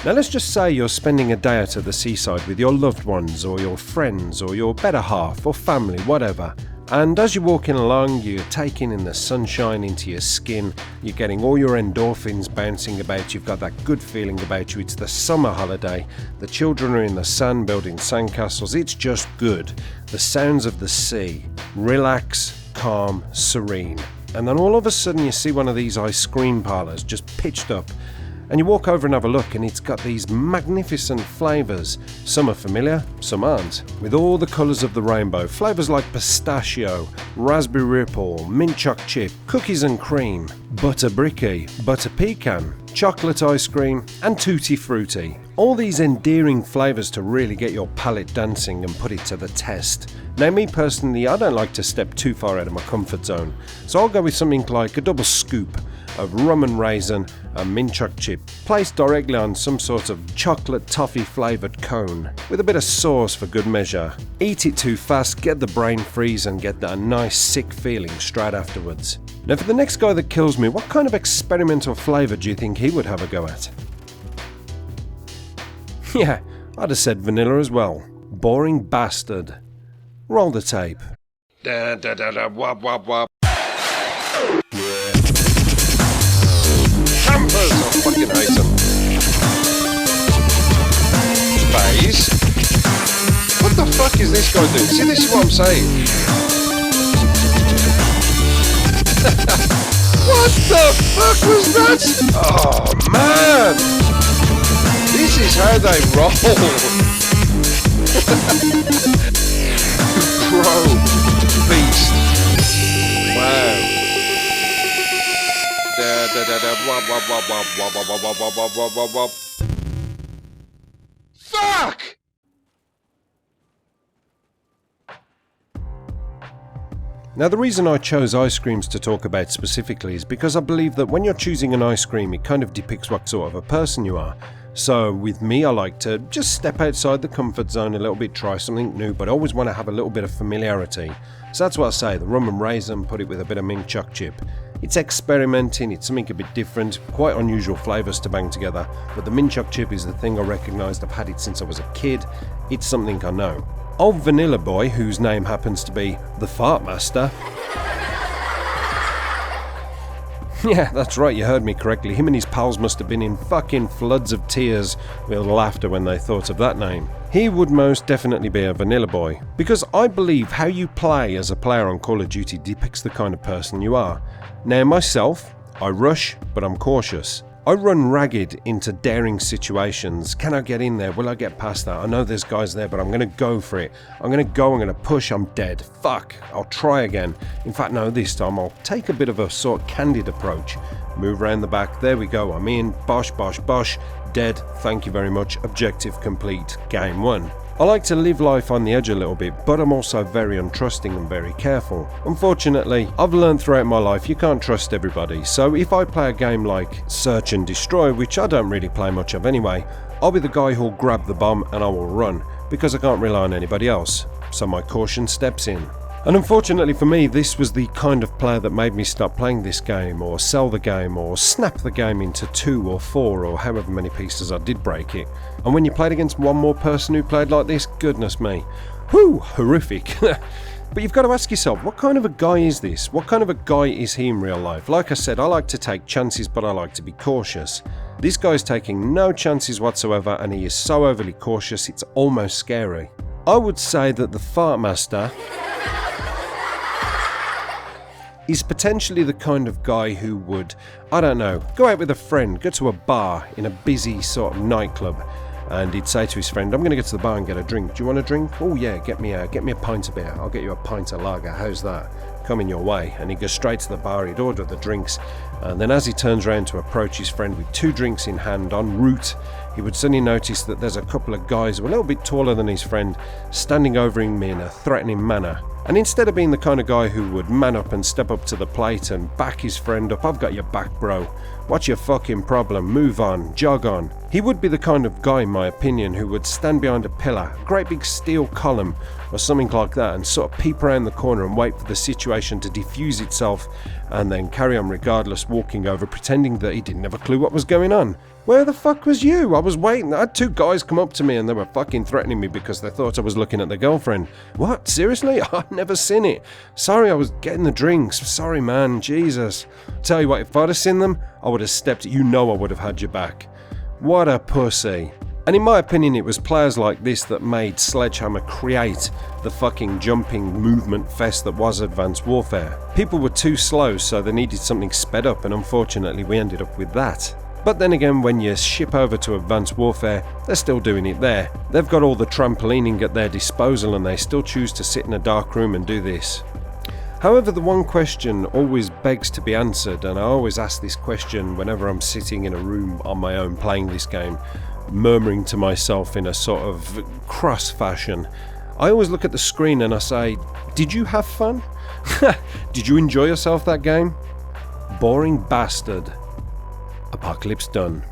Now let's just say you're spending a day out at the seaside with your loved ones or your friends or your better half or family, whatever. And as you're walking along, you're taking in the sunshine into your skin, you're getting all your endorphins bouncing about, you've got that good feeling about you, it's the summer holiday, the children are in the sun building sandcastles, it's just good. The sounds of the sea, relax, calm, serene. And then all of a sudden you see one of these ice cream parlours just pitched up. And you walk over and have a look and it's got these magnificent flavours. Some are familiar, some aren't. With all the colours of the rainbow, flavours like pistachio, raspberry ripple, mint choc chip, cookies and cream, butter bricky, butter pecan, chocolate ice cream and tutti frutti. All these endearing flavours to really get your palate dancing and put it to the test. Now me personally, I don't like to step too far out of my comfort zone. So I'll go with something like a double scoop of rum and raisin and mint choc chip, placed directly on some sort of chocolate toffee flavoured cone, with a bit of sauce for good measure. Eat it too fast, get the brain freeze and get that nice sick feeling straight afterwards. Now for the next guy that kills me, what kind of experimental flavour do you think he would have a go at? Yeah, I'd have said vanilla as well. Boring bastard. Roll the tape. Da da da da wop wop wop. Campers! I fucking hate them. Space? What the fuck is this guy doing? See, this is what I'm saying. What the fuck was that? Oh man! This is how they roll. Bro, beast. Wow. Da da da da wop wop wop wop wop wop wop wop wop wop wop. Fuck! Now the reason I chose ice creams to talk about specifically is because I believe that when you're choosing an ice cream it kind of depicts what sort of a person you are. So with me, I like to just step outside the comfort zone a little bit, try something new, but I always want to have a little bit of familiarity. So that's what I say, the rum and raisin, put it with a bit of mint choc chip. It's experimenting, it's something a bit different, quite unusual flavours to bang together, but the mint choc chip is the thing I recognised. I've had it since I was a kid, it's something I know. Old vanilla boy, whose name happens to be the FartMaster. Yeah, that's right, you heard me correctly. Him and his pals must have been in fucking floods of tears with laughter when they thought of that name. He would most definitely be a vanilla boy, because I believe how you play as a player on Call of Duty depicts the kind of person you are. Now myself, I rush, but I'm cautious. I run ragged into daring situations. Can I get in there? Will I get past that? I know there's guys there, but I'm going to go for it. I'm going to push, I'm dead. Fuck, I'll try again. In fact, no, this time I'll take a bit of a sort of candid approach. Move around the back, there we go, I'm in, bosh, bosh, bosh, dead, thank you very much, objective complete, game won. I like to live life on the edge a little bit, but I'm also very untrusting and very careful. Unfortunately, I've learned throughout my life you can't trust everybody, so if I play a game like Search and Destroy, which I don't really play much of anyway, I'll be the guy who'll grab the bomb and I will run, because I can't rely on anybody else, so my caution steps in. And unfortunately for me, this was the kind of player that made me stop playing this game, or sell the game, or snap the game into 2 or 4 or however many pieces I did break it. And when you played against one more person who played like this, goodness me, whew, horrific. But you've got to ask yourself, what kind of a guy is this? What kind of a guy is he in real life? Like I said, I like to take chances, but I like to be cautious. This guy's taking no chances whatsoever, and he is so overly cautious, it's almost scary. I would say that the FartMaster is potentially the kind of guy who would, I don't know, go out with a friend, go to a bar in a busy sort of nightclub, and he'd say to his friend, I'm going to get to the bar and get a drink. Do you want a drink? Oh yeah, get me a pint of beer. I'll get you a pint of lager. How's that? Coming your way. And he'd go straight to the bar, he'd order the drinks, and then as he turns around to approach his friend with 2 drinks in hand en route, he would suddenly notice that there's a couple of guys who are a little bit taller than his friend standing over him in a threatening manner. And instead of being the kind of guy who would man up and step up to the plate and back his friend up, I've got your back, bro. What's your fucking problem? Move on, jog on. He would be the kind of guy, in my opinion, who would stand behind a pillar, a great big steel column or something like that, and sort of peep around the corner and wait for the situation to diffuse itself and then carry on regardless, walking over pretending that he didn't have a clue what was going on. Where the fuck was you? I was waiting. I had two guys come up to me and they were fucking threatening me because they thought I was looking at their girlfriend. What? Seriously? I've never seen it. Sorry, I was getting the drinks. Sorry, man. Jesus. Tell you what, if I'd have seen them, I would have stepped. You know I would have had your back. What a pussy. And in my opinion, it was players like this that made Sledgehammer create the fucking jumping movement fest that was Advanced Warfare. People were too slow, so they needed something sped up, and unfortunately we ended up with that. But then again, when you ship over to Advanced Warfare, they're still doing it there. They've got all the trampolining at their disposal and they still choose to sit in a dark room and do this. However, the one question always begs to be answered, and I always ask this question whenever I'm sitting in a room on my own playing this game, murmuring to myself in a sort of cross fashion. I always look at the screen and I say, did you have fun? Did you enjoy yourself that game? Boring bastard. Apocalypse done.